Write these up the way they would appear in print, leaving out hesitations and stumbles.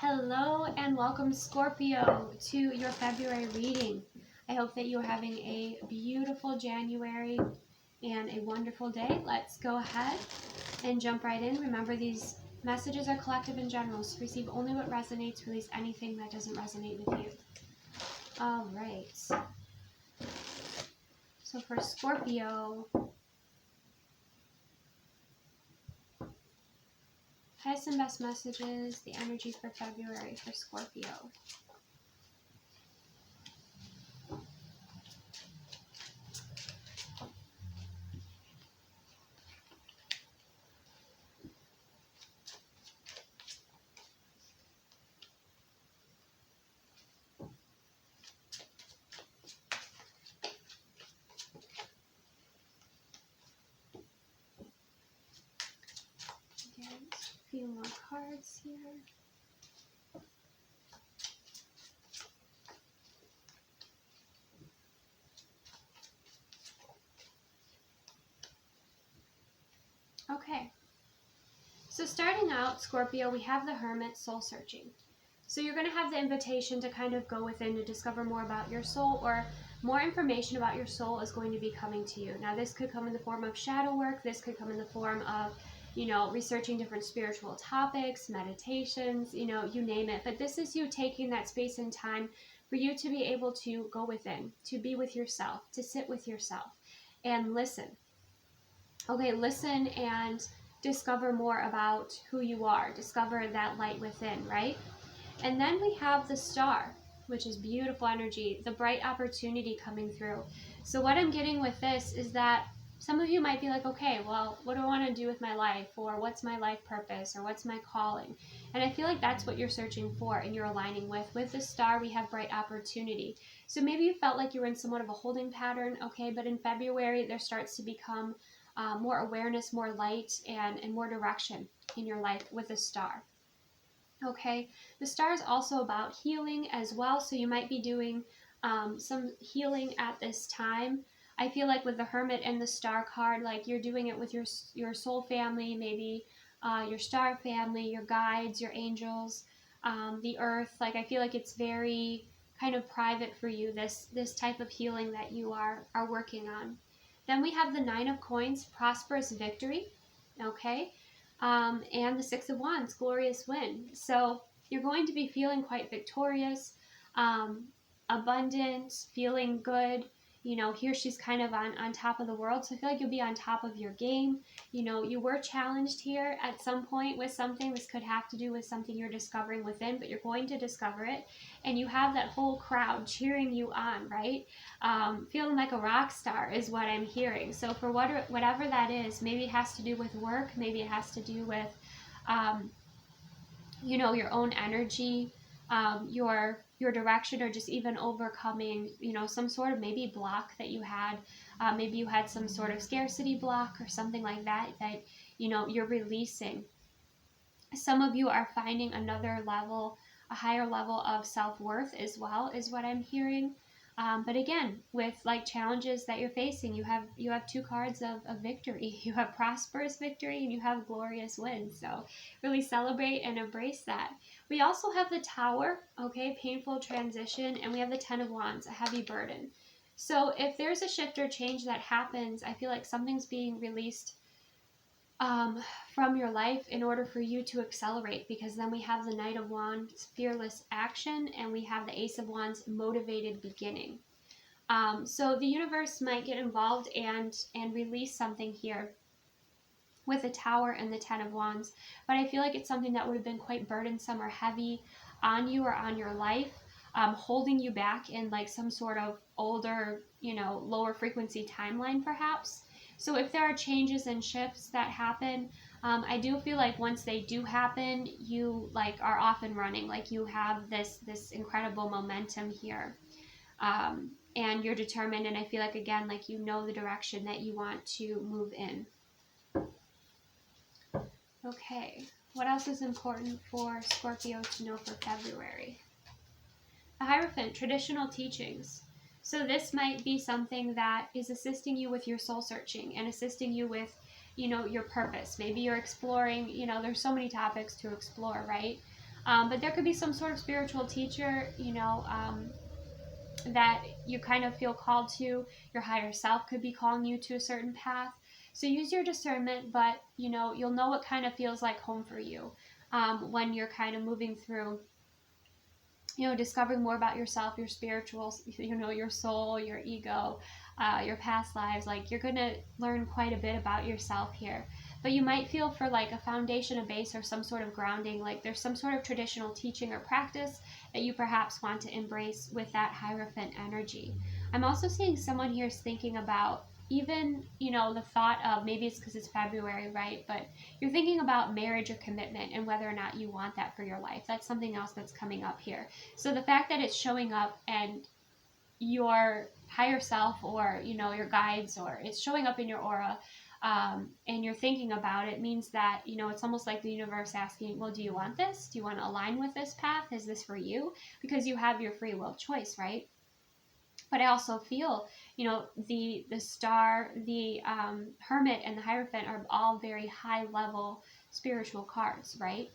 Hello and welcome, Scorpio, to your February reading. I hope that you're having a beautiful January and a wonderful day. Let's go ahead and jump right in. Remember, these messages are collective and general, so receive only what resonates, release anything that doesn't resonate with you. All right. So for Scorpio, highest and best messages, the energy for February for Scorpio. Again, a few more cards here. Okay, so starting out, Scorpio, we have the Hermit, soul searching. So you're going to have the invitation to kind of go within to discover more about your soul, or more information about your soul is going to be coming to you. Now, this could come in the form of shadow work. This could come in the form of, researching different spiritual topics, meditations, you name it. But this is you taking that space and time for you to be able to go within, to be with yourself, to sit with yourself and listen. Okay, listen and discover more about who you are. Discover that light within, right? And then we have the Star, which is beautiful energy, the bright opportunity coming through. So what I'm getting with this is that some of you might be like, okay, well, what do I want to do with my life? Or what's my life purpose? Or what's my calling? And I feel like that's what you're searching for and you're aligning with. With the Star, we have bright opportunity. So maybe you felt like you were in somewhat of a holding pattern, okay, but in February, there starts to become more awareness, more light, and more direction in your life with the Star. Okay, the Star is also about healing as well, so you might be doing some healing at this time. I feel like with the Hermit and the Star card, like you're doing it with your soul family, maybe your star family, your guides, your angels, the earth. Like I feel like it's very kind of private for you, this type of healing that you are working on. Then we have the Nine of Coins, prosperous victory, okay? And the Six of Wands, glorious win. So you're going to be feeling quite victorious, abundant, feeling good. Here she's kind of on top of the world. So I feel like you'll be on top of your game. You were challenged here at some point with something. This could have to do with something you're discovering within, but you're going to discover it. And you have that whole crowd cheering you on, right? Feeling like a rock star is what I'm hearing. So for whatever that is, maybe it has to do with work. Maybe it has to do with, your own energy, your direction, or just even overcoming, some sort of maybe block that you had. Maybe you had some sort of scarcity block or something like that, you're releasing. Some of you are finding another level, a higher level of self-worth as well, is what I'm hearing. But again, with like challenges that you're facing, you have two cards of victory. You have prosperous victory and you have glorious win. So really celebrate and embrace that. We also have the Tower, okay, painful transition, and we have the Ten of Wands, a heavy burden. So if there's a shift or change that happens, I feel like something's being released from your life in order for you to accelerate, because then we have the Knight of Wands, fearless action, and we have the Ace of Wands, motivated beginning. So the universe might get involved and release something here with the Tower and the Ten of Wands, but I feel like it's something that would have been quite burdensome or heavy on you or on your life, holding you back in like some sort of older, lower frequency timeline perhaps. So if there are changes and shifts that happen, I do feel like once they do happen, you like are off and running, like you have this incredible momentum here, and you're determined, and I feel like again, like the direction that you want to move in. Okay, what else is important for Scorpio to know for February? The Hierophant, traditional teachings. So this might be something that is assisting you with your soul searching and assisting you with, your purpose. Maybe you're exploring, there's so many topics to explore, right? But there could be some sort of spiritual teacher, that you kind of feel called to. Your higher self could be calling you to a certain path. So use your discernment, but you'll know what kind of feels like home for you when you're kind of moving through, discovering more about yourself, your spiritual, your soul, your ego, your past lives. Like, you're going to learn quite a bit about yourself here. But you might feel for like a foundation, a base, or some sort of grounding. Like there's some sort of traditional teaching or practice that you perhaps want to embrace with that Hierophant energy. I'm also seeing someone here is thinking about even, the thought of, maybe it's because it's February, right? But you're thinking about marriage or commitment and whether or not you want that for your life. That's something else that's coming up here. So the fact that it's showing up and your higher self, or, your guides, or it's showing up in your aura, and you're thinking about it, means that, it's almost like the universe asking, well, do you want this? Do you want to align with this path? Is this for you? Because you have your free will choice, right? But I also feel, the star, the Hermit, and the Hierophant are all very high level spiritual cards, right?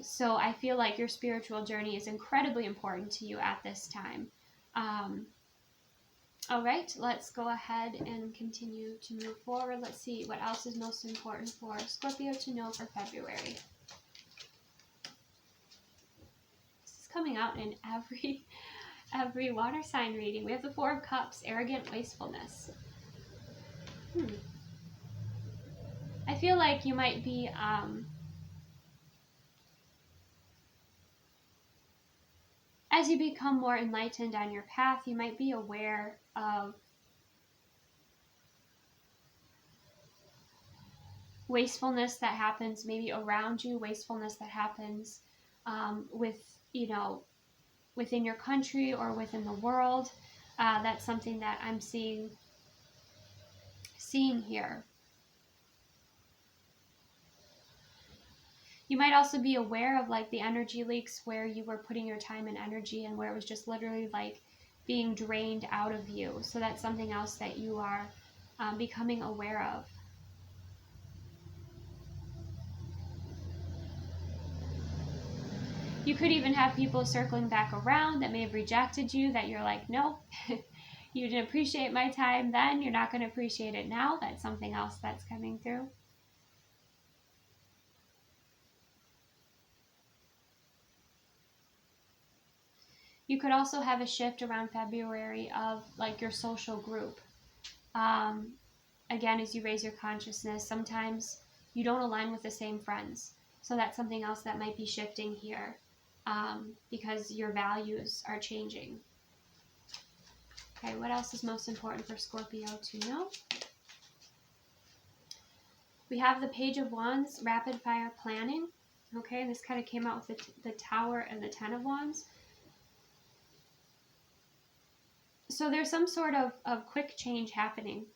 So I feel like your spiritual journey is incredibly important to you at this time. All right, let's go ahead and continue to move forward. Let's see what else is most important for Scorpio to know for February. This is coming out in every water sign reading. We have the Four of Cups, arrogant wastefulness. I feel like you might be as you become more enlightened on your path, you might be aware of wastefulness that happens maybe around you, wastefulness that happens within your country or within the world. That's something that I'm seeing here. You might also be aware of like the energy leaks where you were putting your time and energy and where it was just literally like being drained out of you. So that's something else that you are becoming aware of. You could even have people circling back around that may have rejected you, that you're like, no, you didn't appreciate my time then, you're not going to appreciate it now. That's something else that's coming through. You could also have a shift around February of like your social group. Again, as you raise your consciousness, sometimes you don't align with the same friends. So that's something else that might be shifting here, because your values are changing. Okay, what else is most important for Scorpio to know? We have the Page of Wands, rapid fire planning. Okay, and this kind of came out with the Tower and the Ten of Wands. So there's some sort of quick change happening,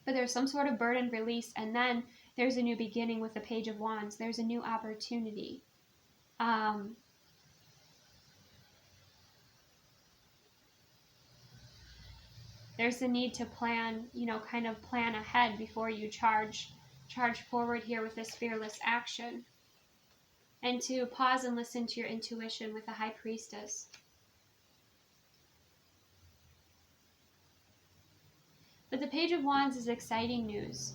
but there's some sort of burden release, and then there's a new beginning with the Page of Wands. There's a new opportunity. There's the need to plan, kind of plan ahead before you charge forward here with this fearless action, and to pause and listen to your intuition with the High Priestess. But the Page of Wands is exciting news.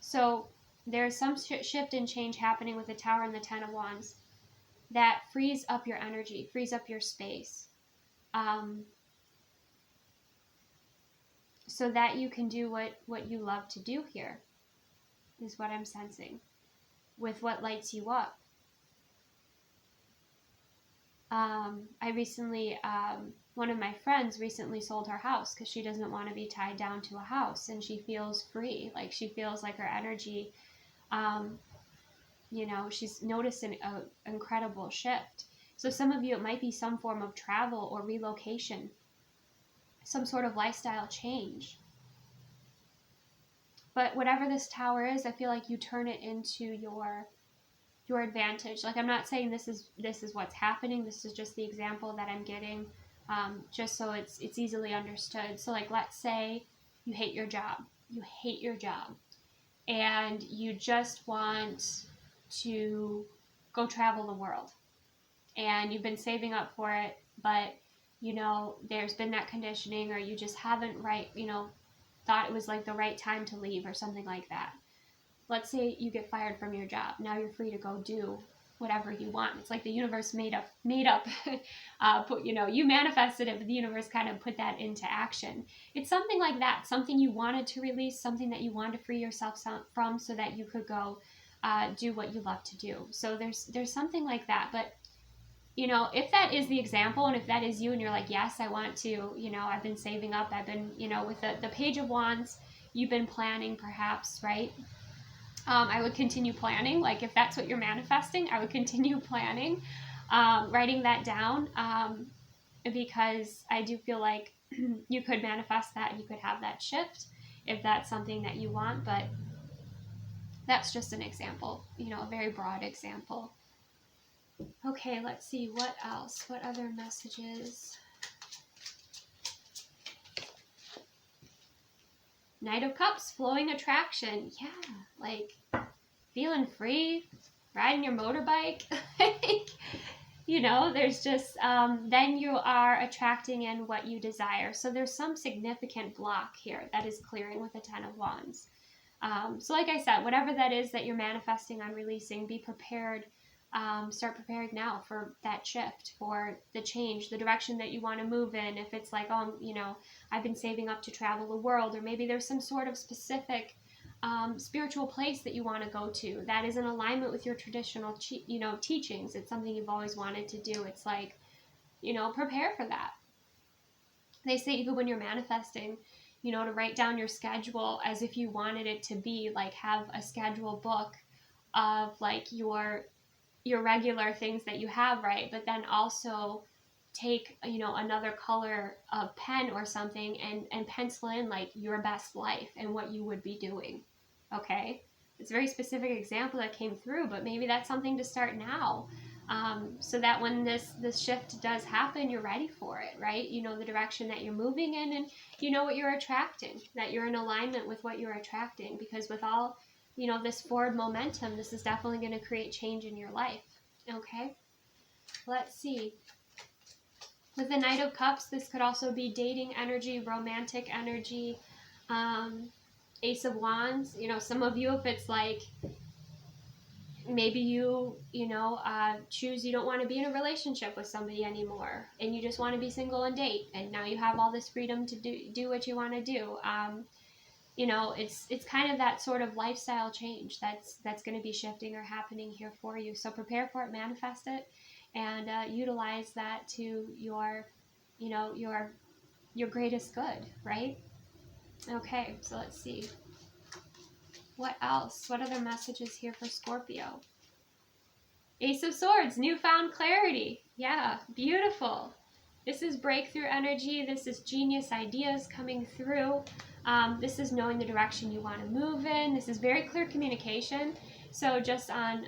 So there's some shift and change happening with the Tower and the Ten of Wands that frees up your energy, frees up your space, so that you can do what you love to do here, is what I'm sensing, with what lights you up. I recently, one of my friends recently sold her house because she doesn't want to be tied down to a house, and she feels free. Like, she feels like her energy, she's noticed an incredible shift. So some of you, it might be some form of travel or relocation, some sort of lifestyle change. But whatever this Tower is, I feel like you turn it into your advantage. Like, I'm not saying this is what's happening. This is just the example that I'm getting, just so it's easily understood. So like, let's say you hate your job. and you just want to go travel the world, and you've been saving up for it, but you know, there's been that conditioning, or you just haven't thought it was like the right time to leave or something like that. Let's say you get fired from your job. Now you're free to go do whatever you want. It's like the universe made up you manifested it, but the universe kind of put that into action. It's something like that, something you wanted to release, something that you wanted to free yourself from, so that you could go do what you love to do. So there's something like that. But you know, if that is the example, and if that is you, and you're like, yes, I want to, you know, I've been saving up, I've been, you know, with the Page of Wands, you've been planning perhaps, right? I would continue planning. Like, if that's what you're manifesting, I would continue planning, writing that down, because I do feel like you could manifest that, and you could have that shift if that's something that you want. But that's just an example, you know, a very broad example. Okay, let's see, what else? What other messages? Knight of Cups, flowing attraction. Yeah, like feeling free, riding your motorbike. You know, there's just, then you are attracting in what you desire. So there's some significant block here that is clearing with the Ten of Wands. So like I said, whatever that is that you're manifesting on releasing, be prepared. Start preparing now for that shift, for the change, the direction that you want to move in. If it's like, you know, I've been saving up to travel the world, or maybe there's some sort of specific spiritual place that you want to go to that is in alignment with your traditional, teachings. It's something you've always wanted to do. It's like, you know, prepare for that. They say even when you're manifesting, you know, to write down your schedule as if you wanted it to be, like have a schedule book of like your regular things that you have, right? But then also take, you know, another color of pen or something and pencil in like your best life and what you would be doing. Okay, it's a very specific example that came through, but maybe that's something to start now, so that when this shift does happen, you're ready for it, right? You know the direction that you're moving in, and you know what you're attracting, that you're in alignment with what you're attracting, because with all, you know, this forward momentum, this is definitely going to create change in your life. Okay, let's see. With the Knight of Cups, this could also be dating energy, romantic energy, Ace of Wands. You know, some of you, if it's like maybe you choose you don't want to be in a relationship with somebody anymore, and you just want to be single and date, and now you have all this freedom to do what you want to do. You know, it's kind of that sort of lifestyle change that's going to be shifting or happening here for you. So prepare for it, manifest it, and utilize that to your greatest good, right? Okay, so let's see. What else? What other messages here for Scorpio? Ace of Swords, newfound clarity. Yeah, beautiful. This is breakthrough energy. This is genius ideas coming through. This is knowing the direction you want to move in. This is very clear communication. So just on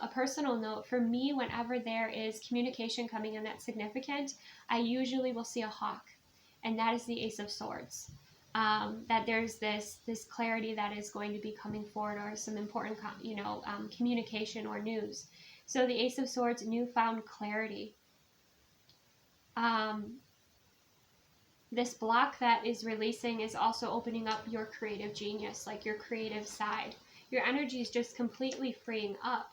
a personal note, for me, whenever there is communication coming in that's significant, I usually will see a hawk, and that is the Ace of Swords. That there's this clarity that is going to be coming forward, or some important communication or news. So the Ace of Swords, newfound clarity. This block that is releasing is also opening up your creative genius, like your creative side. Your energy is just completely freeing up.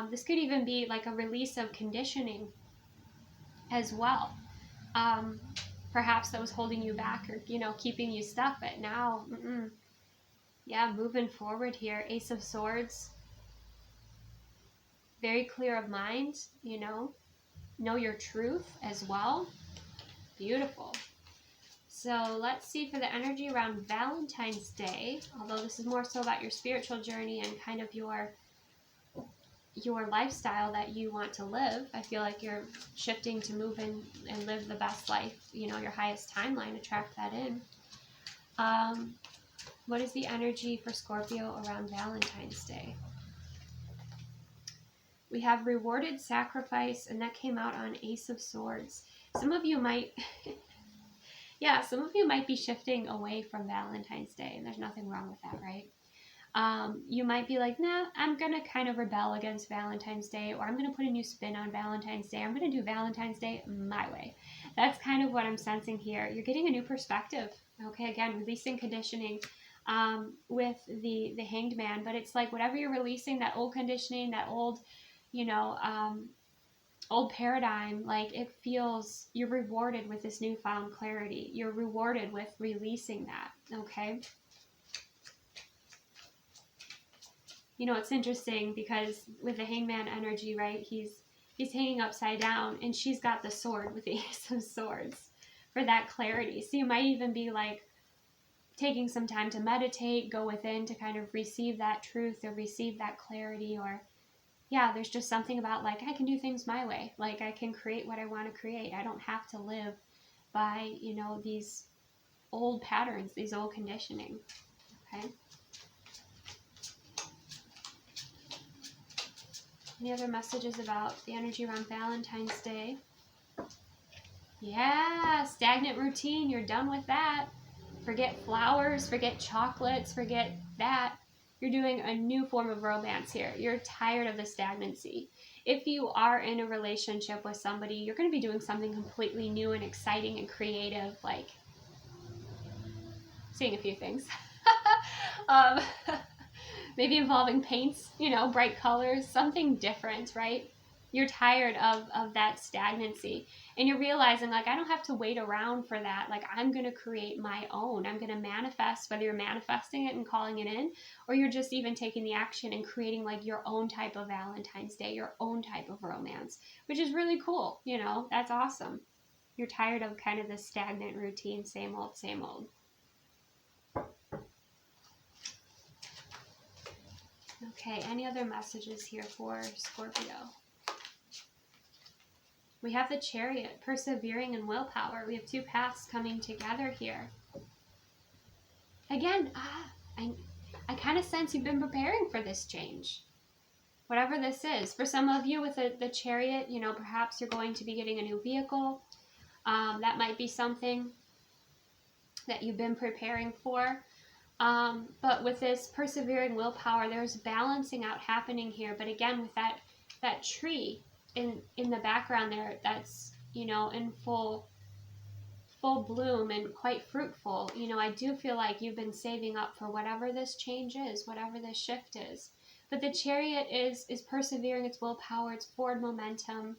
This could even be like a release of conditioning as well. Perhaps that was holding you back, or, you know, keeping you stuck, but now, yeah, moving forward here. Ace of Swords. Very clear of mind, you know your truth as well. Beautiful. So let's see for the energy around Valentine's Day, although this is more so about your spiritual journey and kind of your lifestyle that you want to live. I feel like you're shifting to move in and live the best life, you know, your highest timeline, attract that in. What is the energy for Scorpio around Valentine's Day? We have rewarded sacrifice, and that came out on Ace of Swords. Some of you might, yeah, some of you might be shifting away from Valentine's Day, and there's nothing wrong with that, right? You might be like, nah, I'm going to kind of rebel against Valentine's Day, or I'm going to put a new spin on Valentine's Day. I'm going to do Valentine's Day my way. That's kind of what I'm sensing here. You're getting a new perspective. Okay, again, releasing conditioning with the Hanged Man, but it's like whatever you're releasing, that old conditioning, that old, old paradigm, like it feels you're rewarded with this newfound clarity. You're rewarded with releasing that, okay? It's interesting because with the Hangman energy, right, he's hanging upside down, and she's got the sword with the Ace of Swords for that clarity. So you might even be like taking some time to meditate, go within to kind of receive that truth or receive that clarity, or yeah, there's just something about like, I can do things my way. Like I can create what I want to create. I don't have to live by, these old patterns, these old conditioning. Okay. Any other messages about the energy around Valentine's Day? Yeah, stagnant routine. You're done with that. Forget flowers, forget chocolates, forget that. You're doing a new form of romance here. You're tired of the stagnancy. If you are in a relationship with somebody, you're going to be doing something completely new and exciting and creative, like seeing a few things. Maybe involving paints, bright colors, something different, right? You're tired of that stagnancy, and you're realizing like, I don't have to wait around for that. Like I'm going to create my own. I'm going to manifest, whether you're manifesting it and calling it in, or you're just even taking the action and creating like your own type of Valentine's Day, your own type of romance, which is really cool. That's awesome. You're tired of kind of the stagnant routine, same old, same old. Okay, any other messages here for Scorpio? We have the Chariot, persevering and willpower. We have two paths coming together here. Again, I kind of sense you've been preparing for this change. Whatever this is. For some of you with the Chariot, perhaps you're going to be getting a new vehicle. That might be something that you've been preparing for. But with this persevering willpower, there's balancing out happening here. But again, with that tree in the background there, that's, in full bloom and quite fruitful. I do feel like you've been saving up for whatever this change is, whatever this shift is. But the Chariot is persevering, it's willpower, it's forward momentum.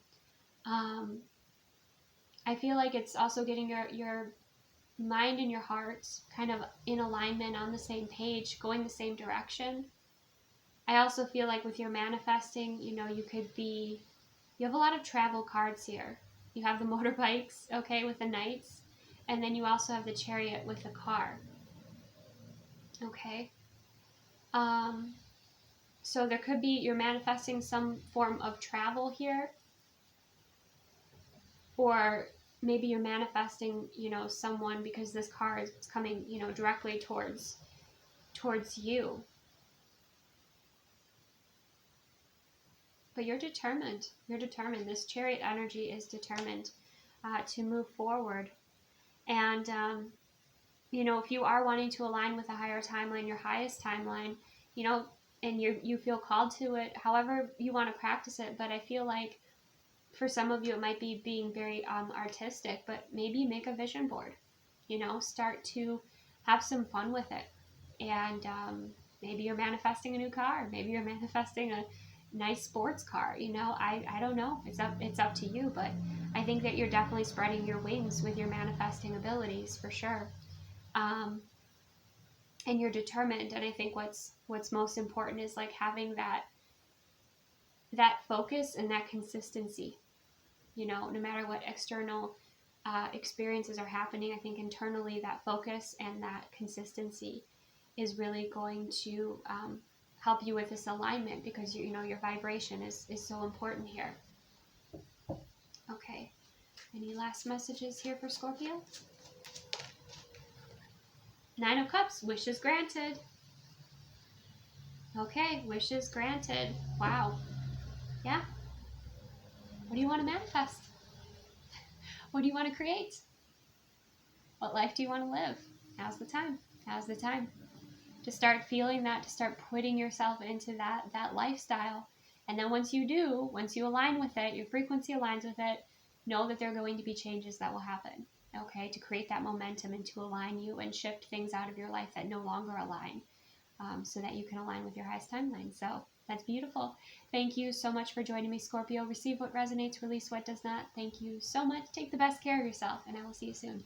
I feel like it's also getting your mind and your heart kind of in alignment, on the same page, going the same direction. I also feel like with your manifesting, you have a lot of travel cards here. You have the motorbikes, okay, with the knights, and then you also have the Chariot with the car. Okay. So there could be, you're manifesting some form of travel here, or maybe you're manifesting, someone, because this car is coming, directly towards you. But you're determined. You're determined. This Chariot energy is determined to move forward. And, if you are wanting to align with a higher timeline, your highest timeline, and you feel called to it, however you want to practice it. But I feel like for some of you, it might be being very artistic, but maybe make a vision board, start to have some fun with it. And maybe you're manifesting a new car. Maybe you're manifesting a nice sports car. I don't know. It's up to you, but I think that you're definitely spreading your wings with your manifesting abilities for sure. And you're determined. And I think what's most important is like having that focus and that consistency. No matter what external experiences are happening, I think internally that focus and that consistency is really going to help you with this alignment, because your vibration is so important here. Okay, any last messages here for Scorpio? 9 of Cups, wishes granted. Okay, wishes granted. Wow. Yeah. What do you want to manifest? What do you want to create? What life do you want to live? Now's the time. Now's the time. to start feeling that, to start putting yourself into that lifestyle. And then once you do, once you align with it, your frequency aligns with it, know that there are going to be changes that will happen, okay, to create that momentum and to align you and shift things out of your life that no longer align, so that you can align with your highest timeline. So that's beautiful. Thank you so much for joining me, Scorpio. Receive what resonates, release what does not. Thank you so much. Take the best care of yourself, and I will see you soon.